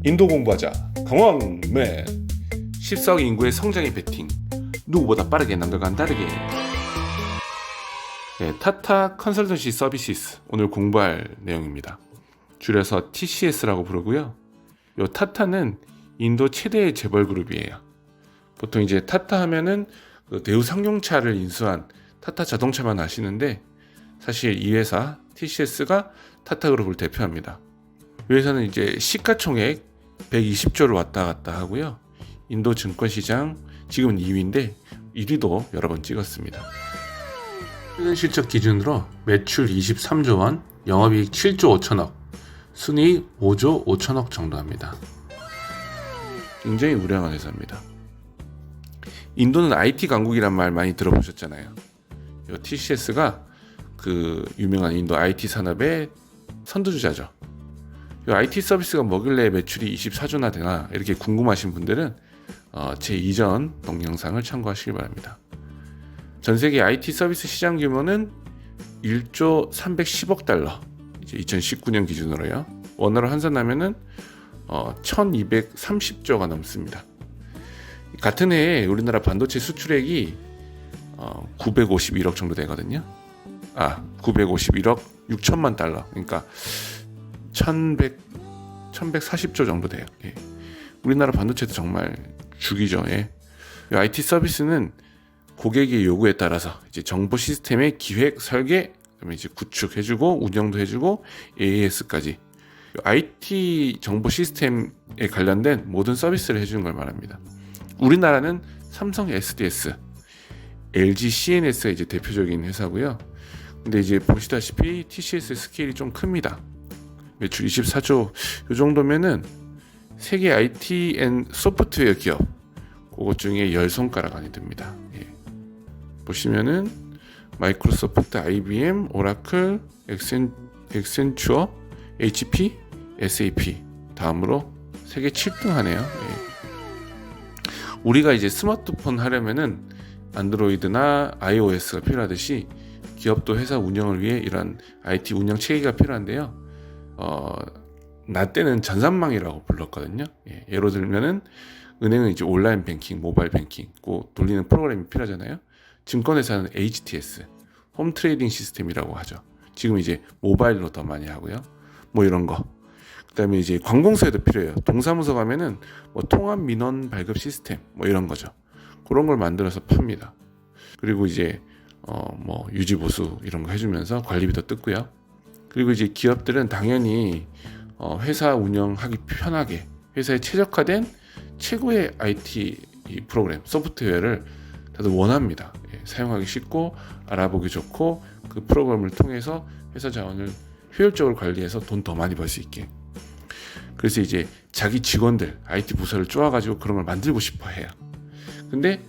인도 공부하자 강원맨. 14억 인구의 성장이 베팅, 누구보다 빠르게 남들과는 다르게. 네, 타타 컨설턴시 서비스 오늘 공부할 내용입니다. 줄여서 TCS라고 부르고요. 요 타타는 인도 최대의 재벌 그룹이에요. 보통 이제 타타 하면은 그 대우 상용차를 인수한 타타 자동차만 아시는데, 사실 이 회사 TCS가 타타 그룹을 대표합니다. 이 회사는 이제 시가총액 120조를 왔다 갔다 하고요. 인도 증권시장 지금은 2위인데 1위도 여러 번 찍었습니다. 최근 실적 기준으로 매출 23조 원, 영업이익 7조 5천억, 순이익 5조 5천억 정도 합니다. 굉장히 우량한 회사입니다. 인도는 IT 강국이란 말 많이 들어보셨잖아요. 이 TCS가 그 유명한 인도 IT 산업의 선두주자죠. 이 IT 서비스가 뭐길래 매출이 24조나 되나 이렇게 궁금하신 분들은 제 이전 동영상을 참고하시기 바랍니다. 전 세계 IT 서비스 시장 규모는 1조 310억 달러, 이제 2019년 기준으로요. 원화로 환산하면은 1230조가 넘습니다. 같은 해에 우리나라 반도체 수출액이 951억 정도 되거든요. 951억 6천만 달러. 그러니까 1140조 정도 돼요. 예. 우리나라 반도체도 정말 죽이죠. 예. IT 서비스는 고객의 요구에 따라서 이제 정보 시스템의 기획, 설계, 그다음에 이제 구축해주고 운영도 해주고 AS까지 IT 정보 시스템에 관련된 모든 서비스를 해주는 걸 말합니다. 우리나라는 삼성 SDS, LG CNS가 이제 대표적인 회사고요. 근데 이제 보시다시피 TCS 스케일이 좀 큽니다. 매출 24조 이 정도면은 세계 IT 앤 소프트웨어 기업 그것 중에 10손가락 안에 듭니다. 예. 보시면은 마이크로소프트, IBM, 오라클, 엑센추어, HP, SAP 다음으로 세계 7등 하네요. 예. 우리가 이제 스마트폰 하려면은 안드로이드나 iOS가 필요하듯이 기업도 회사 운영을 위해 이런 IT 운영 체계가 필요한데요. 나 때는 전산망이라고 불렀거든요. 예, 예로 들면은 은행은 이제 온라인 뱅킹, 모바일 뱅킹, 꼭 돌리는 프로그램이 필요하잖아요. 증권회사는 HTS, 홈 트레이딩 시스템이라고 하죠. 지금 이제 모바일로 더 많이 하고요. 뭐 이런 거. 그다음에 이제 관공서에도 필요해요. 동사무소 가면은 뭐 통합 민원 발급 시스템, 뭐 이런 거죠. 그런 걸 만들어서 팝니다. 그리고 이제 뭐 유지 보수 이런 거 해주면서 관리비도 뜯고요. 그리고 이제 기업들은 당연히 회사 운영하기 편하게 회사에 최적화된 최고의 IT 프로그램, 소프트웨어를 다들 원합니다. 예, 사용하기 쉽고 알아보기 좋고 그 프로그램을 통해서 회사 자원을 효율적으로 관리해서 돈 더 많이 벌 수 있게. 그래서 이제 자기 직원들 IT 부서를 쪼아가지고 그런 걸 만들고 싶어 해요. 근데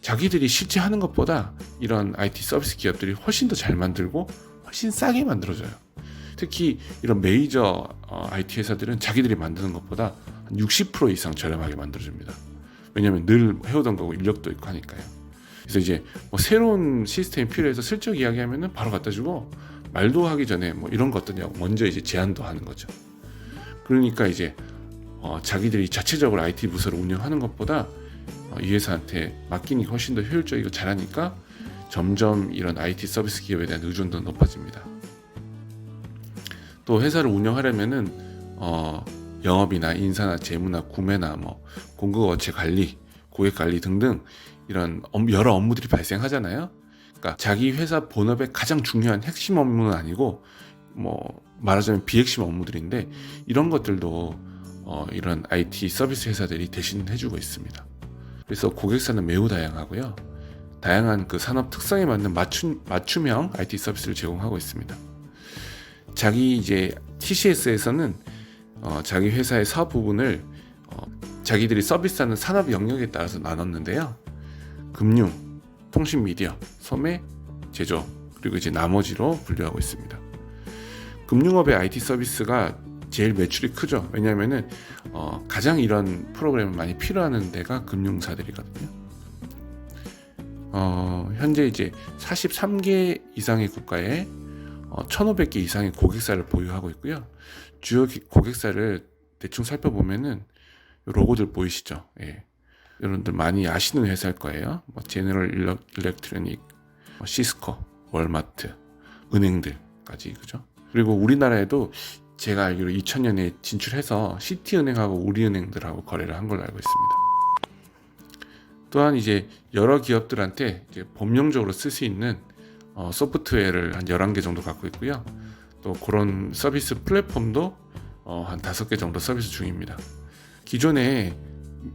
자기들이 실제 하는 것보다 이런 IT 서비스 기업들이 훨씬 더 잘 만들고 훨씬 싸게 만들어줘요. 특히 이런 메이저 IT 회사들은 자기들이 만드는 것보다 한 60% 이상 저렴하게 만들어줍니다. 왜냐하면 늘 해오던 거고 인력도 있고 하니까요. 그래서 이제 뭐 새로운 시스템이 필요해서 슬쩍 이야기하면은 바로 갖다 주고, 말도 하기 전에 뭐 이런 거 어떠냐고 먼저 이제 제안도 하는 거죠. 그러니까 이제 자기들이 자체적으로 IT 부서를 운영하는 것보다 이 회사한테 맡기니 훨씬 더 효율적이고 잘하니까 점점 이런 IT 서비스 기업에 대한 의존도는 높아집니다. 또 회사를 운영하려면은 영업이나 인사나 재무나 구매나 뭐 공급업체 관리, 고객 관리 등등 이런 여러 업무들이 발생하잖아요. 그러니까 자기 회사 본업의 가장 중요한 핵심 업무는 아니고 뭐 말하자면 비핵심 업무들인데, 이런 것들도 이런 IT 서비스 회사들이 대신 해주고 있습니다. 그래서 고객사는 매우 다양하고요. 다양한 그 산업 특성에 맞는 맞춤형 IT 서비스를 제공하고 있습니다. 자기 이제 TCS에서는 자기 회사의 사업 부분을 자기들이 서비스하는 산업 영역에 따라서 나눴는데요. 금융, 통신 미디어, 소매, 제조, 그리고 이제 나머지로 분류하고 있습니다. 금융업의 IT 서비스가 제일 매출이 크죠. 왜냐하면은 가장 이런 프로그램을 많이 필요하는 데가 금융사들이거든요. 현재 이제 43개 이상의 국가에 1,500개 이상의 고객사를 보유하고 있고요. 주요 고객사를 대충 살펴보면은 로고들 보이시죠? 예. 여러분들 많이 아시는 회사일 거예요. 뭐 제너럴 일렉트로닉, 시스코, 월마트, 은행들까지, 그죠? 그리고 우리나라에도 제가 알기로 2000년에 진출해서 시티은행하고 우리은행들하고 거래를 한 걸로 알고 있습니다. 또한 이제 여러 기업들한테 이제 범용적으로 쓸 수 있는 소프트웨어를 한 11개 정도 갖고 있고요. 또 그런 서비스 플랫폼도 한 5개 정도 서비스 중입니다. 기존에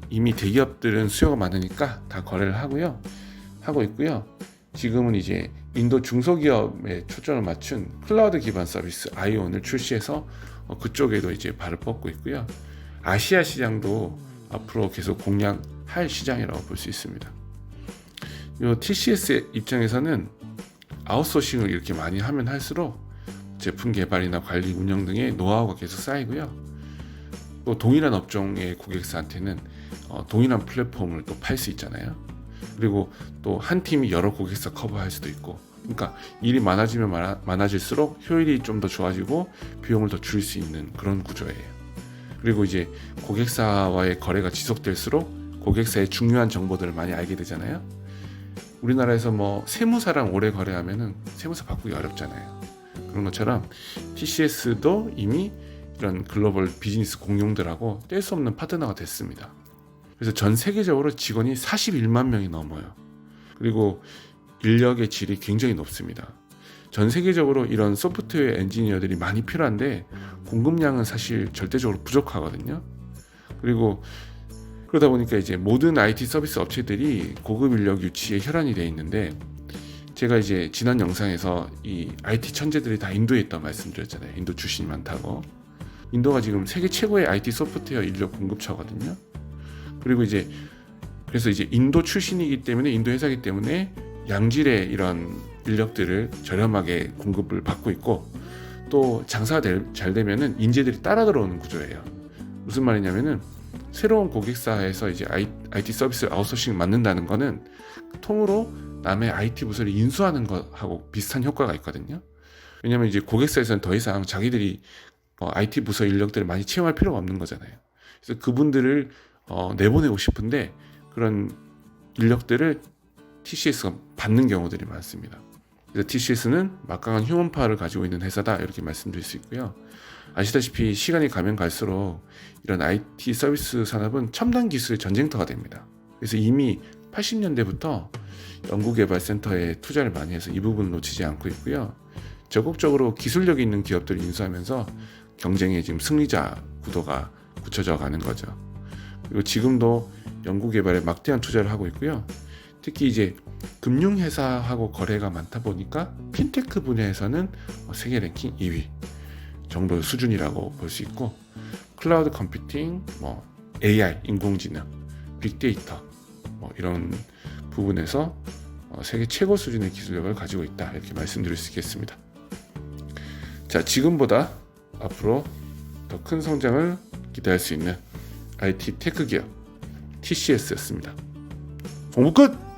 이미 대기업들은 수요가 많으니까 다 거래를 하고 있고요. 지금은 이제 인도 중소기업에 초점을 맞춘 클라우드 기반 서비스 아이온을 출시해서 그쪽에도 이제 발을 뻗고 있고요. 아시아 시장도 앞으로 계속 공략할 시장이라고 볼 수 있습니다. 이 TCS 입장에서는 아웃소싱을 이렇게 많이 하면 할수록 제품 개발이나 관리 운영 등의 노하우가 계속 쌓이고요. 또 동일한 업종의 고객사한테는 동일한 플랫폼을 또 팔 수 있잖아요. 그리고 또 한 팀이 여러 고객사 커버할 수도 있고, 그러니까 일이 많아지면 많아질수록 효율이 좀 더 좋아지고 비용을 더 줄일 수 있는 그런 구조예요. 그리고 이제 고객사와의 거래가 지속될수록 고객사의 중요한 정보들을 많이 알게 되잖아요. 우리나라에서 뭐 세무사랑 오래 거래하면은 세무사 바꾸기 어렵잖아요. 그런 것처럼 TCS도 이미 이런 글로벌 비즈니스 공룡들하고 뗄 수 없는 파트너가 됐습니다. 그래서 전 세계적으로 직원이 41만 명이 넘어요. 그리고 인력의 질이 굉장히 높습니다. 전 세계적으로 이런 소프트웨어 엔지니어들이 많이 필요한데 공급량은 사실 절대적으로 부족하거든요. 그리고 그러다 보니까 이제 모든 IT 서비스 업체들이 고급 인력 유치에 혈안이 되어 있는데, 제가 이제 지난 영상에서 이 IT 천재들이 다 인도에 있다고 말씀드렸잖아요. 인도 출신이 많다고. 인도가 지금 세계 최고의 IT 소프트웨어 인력 공급처거든요. 그리고 이제 그래서 이제 인도 출신이기 때문에, 인도 회사이기 때문에 양질의 이런 인력들을 저렴하게 공급을 받고 있고, 또 장사가 잘 되면은 인재들이 따라 들어오는 구조예요. 무슨 말이냐면은 새로운 고객사에서 이제 IT 서비스 아웃소싱 맡는다는 거는 통으로 남의 IT 부서를 인수하는 것하고 비슷한 효과가 있거든요. 왜냐하면 이제 고객사에서는 더 이상 자기들이 IT 부서 인력들을 많이 채용할 필요가 없는 거잖아요. 그래서 그분들을 내보내고 싶은데 그런 인력들을 TCS가 받는 경우들이 많습니다. 그래서 TCS는 막강한 휴먼 파워를 가지고 있는 회사다, 이렇게 말씀드릴 수 있고요. 아시다시피 시간이 가면 갈수록 이런 IT 서비스 산업은 첨단 기술의 전쟁터가 됩니다. 그래서 이미 80년대부터 연구개발센터에 투자를 많이 해서 이 부분을 놓치지 않고 있고요. 적극적으로 기술력이 있는 기업들을 인수하면서 경쟁의 지금 승리자 구도가 굳혀져 가는 거죠. 그리고 지금도 연구개발에 막대한 투자를 하고 있고요. 특히 이제 금융회사하고 거래가 많다 보니까 핀테크 분야에서는 세계 랭킹 2위 정도 수준이라고 볼 수 있고, 클라우드 컴퓨팅, AI, 인공지능, 빅데이터 이런 부분에서 세계 최고 수준의 기술력을 가지고 있다, 이렇게 말씀드릴 수 있겠습니다. 자, 지금보다 앞으로 더 큰 성장을 기대할 수 있는 IT 테크 기업 TCS였습니다. 공부 끝!